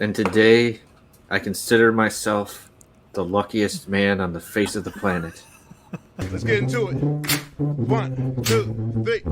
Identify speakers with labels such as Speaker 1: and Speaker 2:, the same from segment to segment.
Speaker 1: And today, I consider myself the luckiest man on the face of the planet.
Speaker 2: Let's get into it. 1, 2, 3.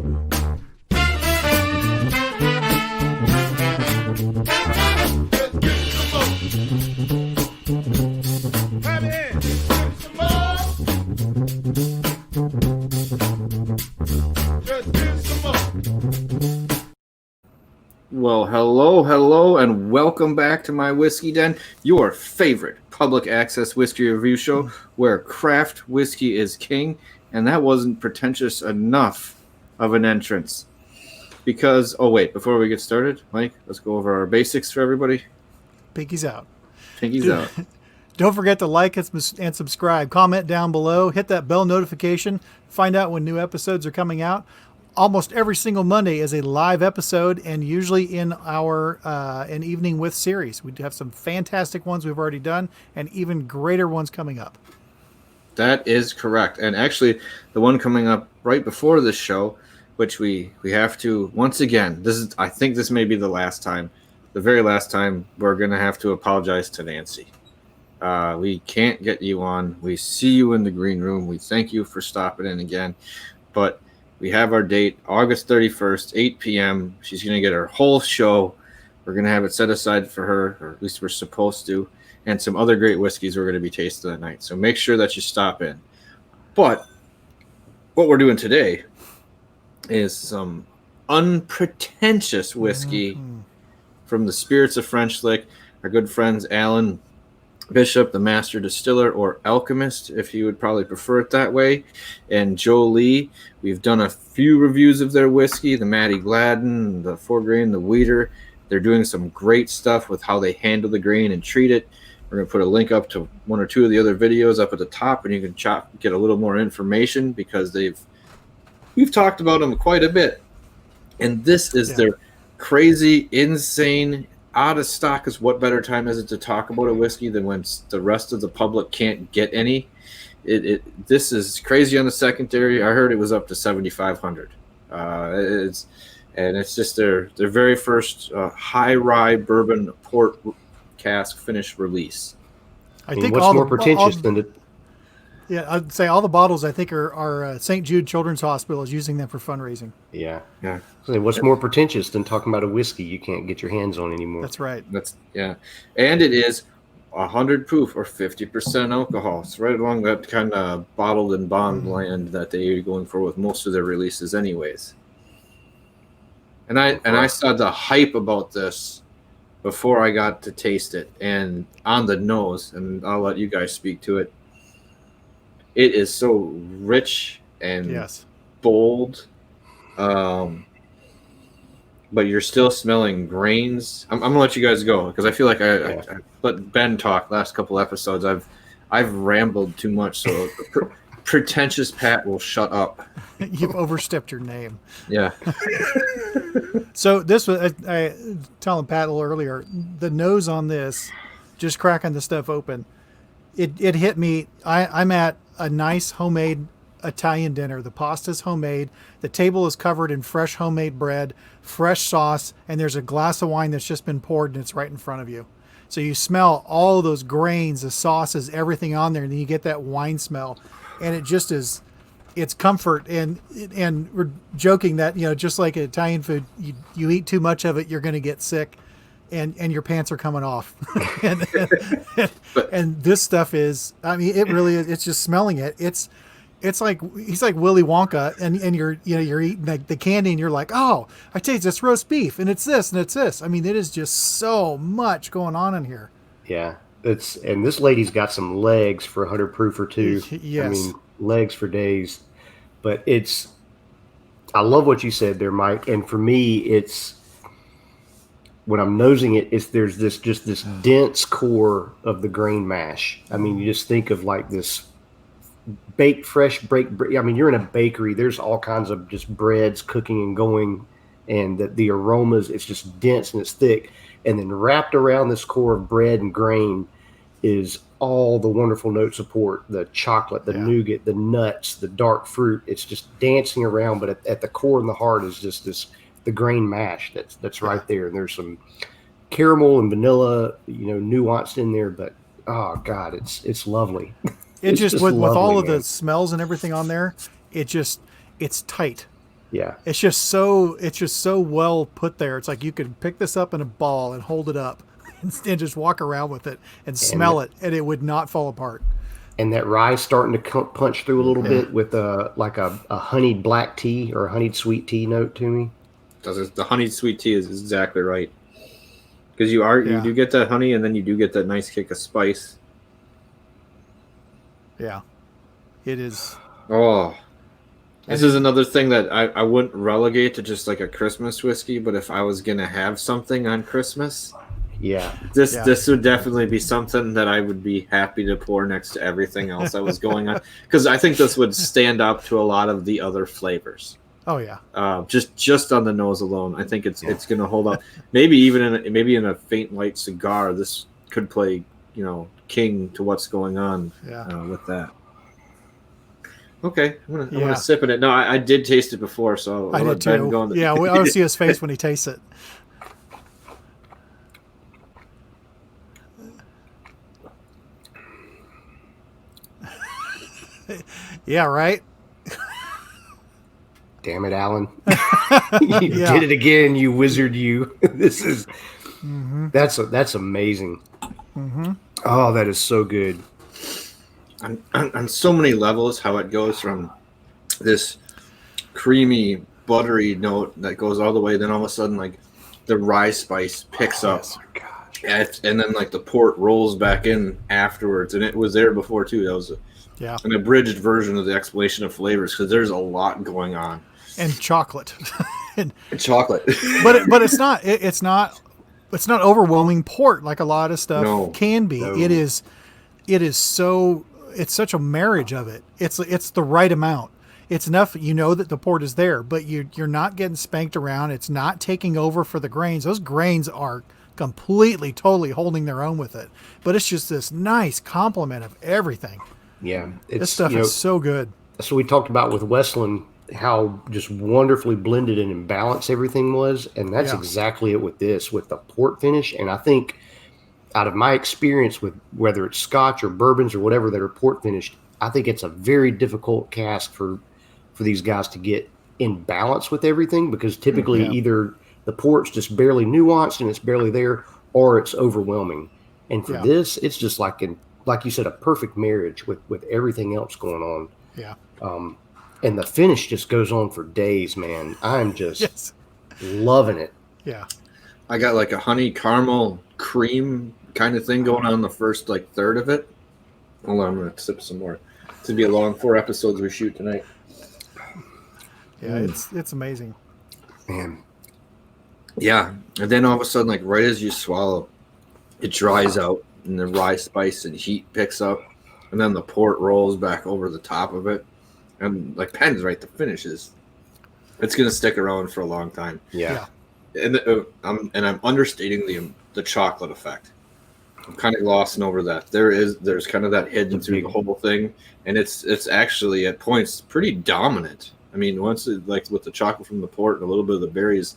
Speaker 1: Well, hello, and welcome back to My Whiskey Den, your favorite public access whiskey review show where craft whiskey is king, and that wasn't pretentious enough of an entrance. Because, before we get started, Mike, let's go over our basics for everybody.
Speaker 3: Pinkies out.
Speaker 1: Pinkies out.
Speaker 3: Don't forget to like and subscribe. Comment down below. Hit that bell notification. Find out when new episodes are coming out. Almost every single Monday is a live episode, and usually in our an Evening With series. We do have some fantastic ones we've already done, and even greater ones coming up.
Speaker 1: That is correct. And actually, the one coming up right before this show, which we have to, once again, I think this may be the very last time we're going to have to apologize to Nancy. We can't get you on. We see you in the green room. We thank you for stopping in again. But we have our date, August 31st, 8 p.m. She's going to get her whole show. We're going to have it set aside for her, or at least we're supposed to, and some other great whiskeys we're going to be tasting that night. So make sure that you stop in. But what we're doing today is some unpretentious whiskey from the Spirits of French Lick. Our good friends Alan Bishop, the master distiller, or alchemist, if you would probably prefer it that way, and Joe Lee. We've done a few reviews of their whiskey, the Matty Gladden, the 4-grain, the Weeder. They're doing some great stuff with how they handle the grain and treat it. We're going to put a link up to one or two of the other videos up at the top, and you can get a little more information because we've talked about them quite a bit. And this is their crazy, insane, out of stock. Is what better time is it to talk about a whiskey than when the rest of the public can't get any? This is crazy on the secondary. I heard it was up to 7,500. It's just their very first high rye bourbon port cask finish release.
Speaker 3: I think
Speaker 4: what's more pretentious than it?
Speaker 3: Yeah, I'd say all the bottles I think are St. Jude Children's Hospital is using them for fundraising.
Speaker 4: Yeah. So what's more pretentious than talking about a whiskey you can't get your hands on anymore?
Speaker 3: That's right.
Speaker 1: And it is 100 proof or 50% alcohol. It's right along that kind of bottled and bond land that they're going for with most of their releases, anyways. And I saw the hype about this before I got to taste it, and on the nose, and I'll let you guys speak to it. It is so rich and bold, but you're still smelling grains. I'm gonna let you guys go because I feel like I let Ben talk last couple episodes. I've rambled too much, so pretentious Pat will shut up.
Speaker 3: You've overstepped your name.
Speaker 1: Yeah.
Speaker 3: So this was I telling Pat a little earlier. The nose on this, just cracking the stuff open, it hit me. I'm at a nice homemade Italian dinner. The pasta's homemade. The table is covered in fresh homemade bread, fresh sauce, and there's a glass of wine that's just been poured and it's right in front of you. So you smell all those grains, the sauces, everything on there, and then you get that wine smell. And it just is, it's comfort. And we're joking that, just like Italian food, you eat too much of it, you're going to get sick. And your pants are coming off. and this stuff is, it really is. It's just smelling it. It's like, he's like Willy Wonka and you're eating like the candy and you're like, oh, I taste this roast beef and it's this and it's this. It is just so much going on in here.
Speaker 4: Yeah. And this lady's got some legs for 100 proof or two.
Speaker 3: Yes.
Speaker 4: Legs for days, but I love what you said there, Mike. And for me, when I'm nosing it, there's this dense core of the grain mash. You just think of like this fresh baked bread. You're in a bakery. There's all kinds of just breads cooking and going, and the aromas, it's just dense and it's thick. And then wrapped around this core of bread and grain is all the wonderful note support, the chocolate, the nougat, the nuts, the dark fruit. It's just dancing around, but at the core and the heart is just the grain mash that's right there. And there's some caramel and vanilla, nuanced in there, but oh god, it's lovely.
Speaker 3: It
Speaker 4: It's
Speaker 3: just,
Speaker 4: just
Speaker 3: with all
Speaker 4: lovely,
Speaker 3: of
Speaker 4: man.
Speaker 3: the smells and everything on there, it's tight.
Speaker 4: Yeah.
Speaker 3: It's just so well put there. It's like you could pick this up in a ball and hold it up and just walk around with it and smell it, and it would not fall apart.
Speaker 4: And that rye starting to punch through a little bit with a honeyed black tea or a honeyed sweet tea note to me.
Speaker 1: The honeyed sweet tea is exactly right. Because you do get that honey, and then you do get that nice kick of spice.
Speaker 3: Yeah, it is.
Speaker 1: Oh, this is another thing that I wouldn't relegate to just like a Christmas whiskey, but if I was gonna have something on Christmas, this would definitely be something that I would be happy to pour next to everything else that was going on, because I think this would stand up to a lot of the other flavors.
Speaker 3: Oh yeah.
Speaker 1: Just on the nose alone, I think it's gonna hold up. Maybe even in a faint light cigar, this could play king to what's going on with that. Okay, I'm gonna sip in it. No, I did taste it before, so
Speaker 3: I did too. Yeah, I don't see his face when he tastes it. Yeah, right.
Speaker 4: Damn it, Alan! You did it again, you wizard! You. This is that's amazing. Mm-hmm. Oh, that is so good.
Speaker 1: On so many levels, how it goes from this creamy, buttery note that goes all the way, then all of a sudden, like the rye spice picks up, and then like the port rolls back in afterwards, and it was there before too. That was an abridged version of the explanation of flavors, because there's a lot going on.
Speaker 3: And chocolate,
Speaker 1: and chocolate,
Speaker 3: but it's not overwhelming port like a lot of stuff can be. No. It is so. It's such a marriage of it. It's the right amount. It's enough that the port is there, but you're not getting spanked around. It's not taking over for the grains. Those grains are completely, totally holding their own with it. But it's just this nice complement of everything.
Speaker 4: Yeah.
Speaker 3: This stuff is so good.
Speaker 4: So we talked about with Westland how just wonderfully blended and in balance everything was. And that's exactly it with this, with the port finish. And I think, out of my experience with whether it's Scotch or bourbons or whatever that are port finished, I think it's a very difficult cask for these guys to get in balance with everything, because typically either the port's just barely nuanced and it's barely there, or it's overwhelming. And for this, it's just like you said, a perfect marriage with everything else going on.
Speaker 3: Yeah.
Speaker 4: And the finish just goes on for days, man. I'm just loving it.
Speaker 3: Yeah.
Speaker 1: I got like a honey caramel cream kind of thing going on the first like third of it. Hold on, I'm gonna sip some more. It's gonna be a long 4 episodes we shoot tonight.
Speaker 3: Yeah, it's amazing.
Speaker 4: Man.
Speaker 1: Yeah. And then all of a sudden, like right as you swallow, it dries out and the rye spice and heat picks up, and then the port rolls back over the top of it. And like Pen's right, the finish it's gonna stick around for a long time.
Speaker 4: Yeah.
Speaker 1: And I'm understating the chocolate effect. I'm kind of glossing over that. There's kind of that hidden through the whole thing, and it's actually at points pretty dominant. I mean, once like with the chocolate from the port and a little bit of the berries,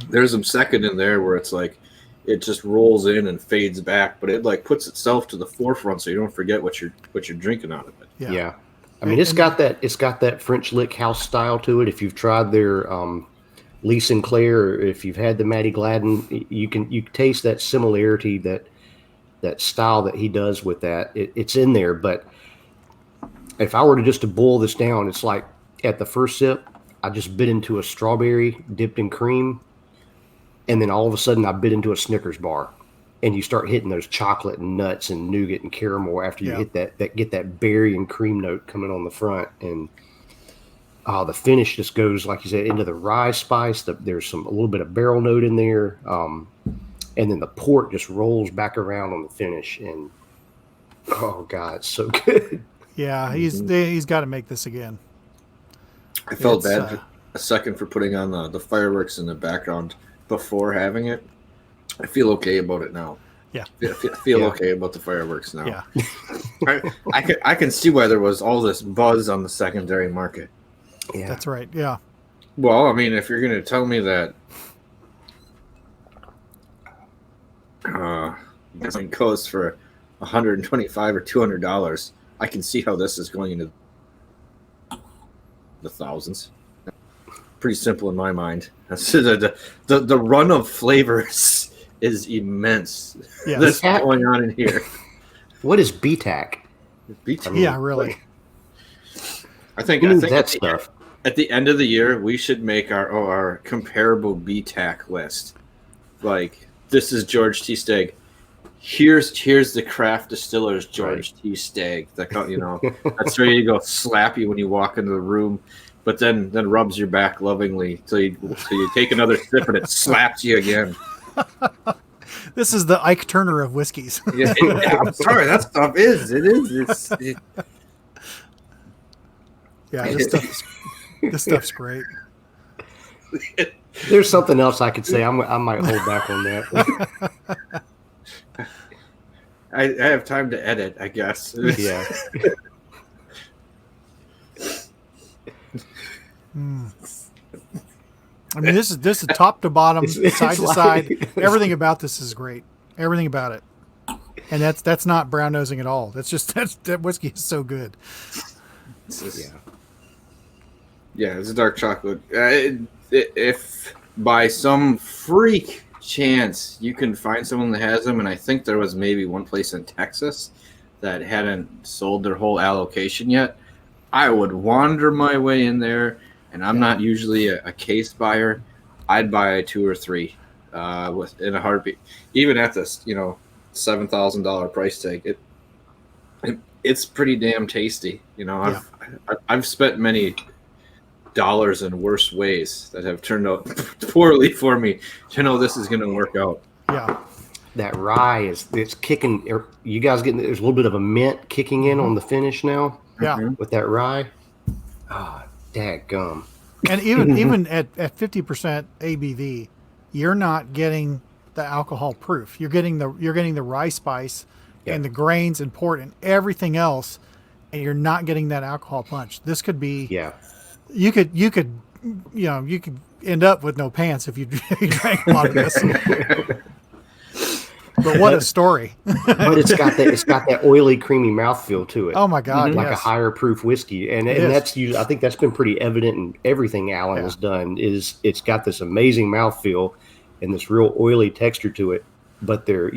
Speaker 1: there's a second in there where it's like it just rolls in and fades back, but it like puts itself to the forefront so you don't forget what you're drinking out of it.
Speaker 4: Yeah. I mean, it's got that French lick house style to it. If you've tried their Lee Sinclair, or if you've had the Matty Gladden, you taste that similarity, that style that he does with that. It's in there. But if I were to boil this down, it's like at the first sip, I just bit into a strawberry dipped in cream, and then all of a sudden I bit into a Snickers bar, and you start hitting those chocolate and nuts and nougat and caramel after you hit get that berry and cream note coming on the front, and the finish just goes, like you said, into the rye spice. There's a little bit of barrel note in there, and then the port just rolls back around on the finish, and oh god, it's so good.
Speaker 3: Yeah, he's got to make this again.
Speaker 1: I felt bad a second for putting on the fireworks in the background before having it. I feel okay about it now.
Speaker 3: Yeah,
Speaker 1: I feel okay about the fireworks now.
Speaker 3: Yeah,
Speaker 1: I can see why there was all this buzz on the secondary market.
Speaker 4: Yeah,
Speaker 3: that's right. Yeah.
Speaker 1: Well, I mean, if you're going to tell me that It goes for $125 or $200. I can see how this is going into the thousands. Pretty simple in my mind. The run of flavors is immense.
Speaker 3: Yes.
Speaker 1: That's going on in here.
Speaker 4: What is BTAC?
Speaker 3: Yeah, really.
Speaker 1: I think
Speaker 4: that stuff.
Speaker 1: At the end of the year, we should make our comparable BTAC list. Like, this is George T. Stagg. Here's the craft distiller's George T. Stagg. That's ready to go slap you when you walk into the room, but then rubs your back lovingly till you take another sip and it slaps you again.
Speaker 3: This is the Ike Turner of whiskeys.
Speaker 1: Yeah, I'm sorry, that stuff is.
Speaker 3: Yeah, this stuff's great.
Speaker 4: There's something else I could say. I might hold back on that.
Speaker 1: I have time to edit, I guess.
Speaker 4: Yeah.
Speaker 3: I mean, this is top to bottom, side to side. Everything about this is great. Everything about it, and that's not brown nosing at all. That whiskey is so good.
Speaker 1: Yeah, it's a dark chocolate. If by some freak chance you can find someone that has them, and I think there was maybe one place in Texas that hadn't sold their whole allocation yet, I would wander my way in there, and I'm not usually a case buyer. I'd buy 2 or 3 in a heartbeat, even at this $7,000 price tag. It's pretty damn tasty. I've spent many dollars in worse ways that have turned out poorly for me to know this is going to work out.
Speaker 3: Yeah,
Speaker 4: that rye it's kicking. You guys getting there's a little bit of a mint kicking in on the finish now.
Speaker 3: Yeah,
Speaker 4: with that rye. Ah, dadgum.
Speaker 3: And even at 50% ABV, you're not getting the alcohol proof. You're getting the rye spice and the grains and port and everything else, and you're not getting that alcohol punch. This could be You could end up with no pants if you drank a lot of this. But what a story!
Speaker 4: But it's got that oily, creamy mouthfeel to it.
Speaker 3: Oh my God!
Speaker 4: Like a higher proof whiskey, and that's I think that's been pretty evident in everything Alan has done. Is it's got this amazing mouthfeel and this real oily texture to it. But they're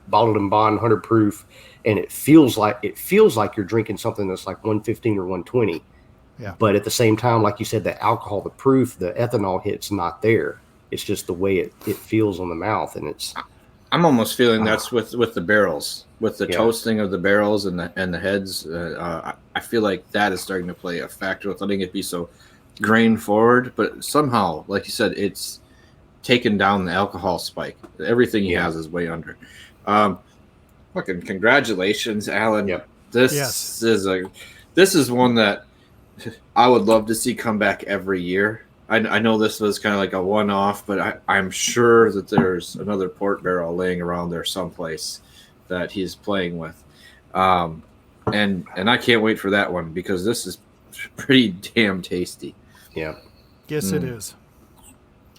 Speaker 4: bottled and bond, 100 proof, and it feels like you're drinking something that's like 115 or 120.
Speaker 3: Yeah.
Speaker 4: But at the same time, like you said, the alcohol, the proof, the ethanol hit's not there. It's just the way it feels on the mouth, and it's.
Speaker 1: I'm almost feeling that's with the barrels, with the toasting of the barrels and the heads. I feel like that is starting to play a factor with letting it be so grain forward, but somehow, like you said, it's taken down the alcohol spike. Everything he has is way under. Fucking congratulations, Alan.
Speaker 4: Yep.
Speaker 1: This is one that I would love to see come back every year. I know this was kind of like a one-off, but I'm sure that there's another port barrel laying around there someplace that he's playing with. And I can't wait for that one because this is pretty damn tasty.
Speaker 4: Yeah.
Speaker 3: Yes, it is.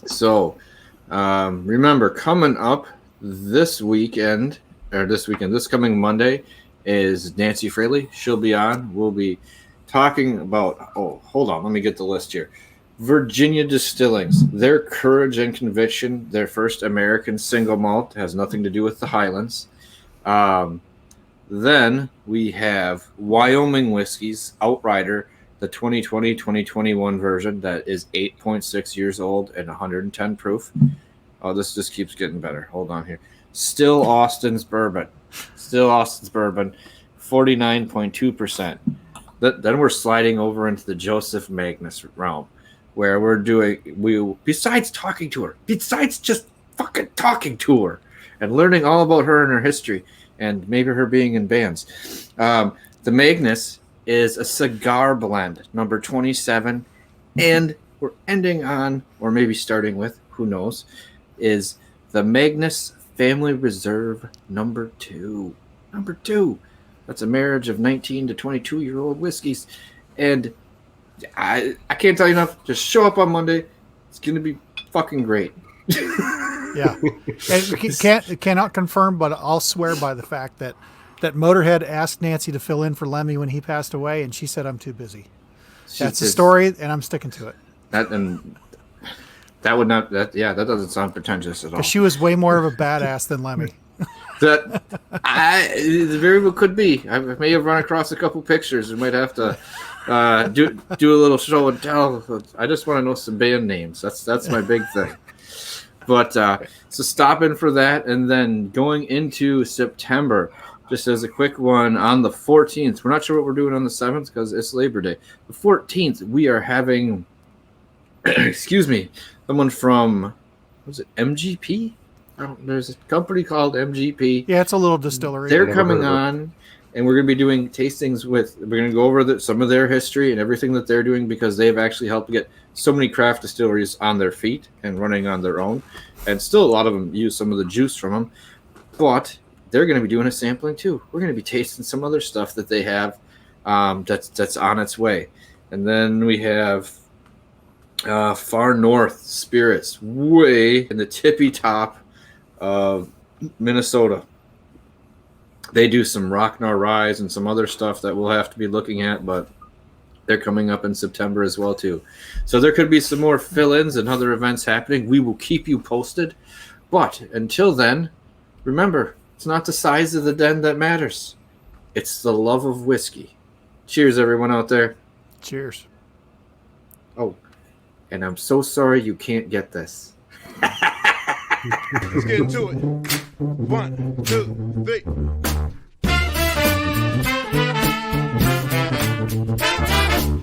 Speaker 1: So remember, coming up this coming Monday is Nancy Fraley. She'll be on. We'll be talking about, hold on, let me get the list here. Virginia Distillings, their courage and conviction, their first American single malt, has nothing to do with the Highlands. Then we have Wyoming Whiskies, Outrider, the 2020-2021 version that is 8.6 years old and 110 proof. Oh, this just keeps getting better. Hold on here. Still Austin's Bourbon, 49.2%. Then we're sliding over into the Joseph Magnus realm, where besides just fucking talking to her and learning all about her and her history and maybe her being in bands. The Magnus is a cigar blend, number 27, and we're ending on, or maybe starting with, who knows, is the Magnus Family Reserve number 2. Number 2. That's a marriage of 19 to 22-year-old whiskeys. And I can't tell you enough. Just show up on Monday. It's going to be fucking great.
Speaker 3: Yeah, and cannot confirm, but I'll swear by the fact that Motorhead asked Nancy to fill in for Lemmy when he passed away, and she said, "I'm too busy." That's the story, and I'm sticking to it.
Speaker 1: That would not. That doesn't sound pretentious at all.
Speaker 3: Because she was way more of a badass than Lemmy.
Speaker 1: That the very well could be. I may have run across a couple pictures and might have to do a little show and tell. I just want to know some band names. That's my big thing. But so stop in for that, and then going into September, just as a quick one, on the 14th. We're not sure what we're doing on the 7th because it's Labor Day. The 14th, we are having, excuse me, someone from, was it MGP? There's a company called MGP.
Speaker 3: Yeah, it's a little distillery.
Speaker 1: They're coming on, and we're going to be doing tastings with. We're going to go over some of their history and everything that they're doing, because they've actually helped get so many craft distilleries on their feet and running on their own, and still a lot of them use some of the juice from them. But they're going to be doing a sampling too. We're going to be tasting some other stuff that they have that's on its way, and then we have Far North Spirits, way in the tippy top of Minnesota. They do some Rocknar Rise and some other stuff that we'll have to be looking at, but they're coming up in September as well too. So there could be some more fill-ins and other events happening. We will keep you posted. But until then, remember, it's not the size of the den that matters. It's the love of whiskey. Cheers, everyone out there.
Speaker 3: Cheers.
Speaker 1: Oh, and I'm so sorry you can't get this.
Speaker 2: Let's get into it. 1, 2, 3.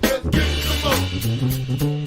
Speaker 2: Let's get it. Come on.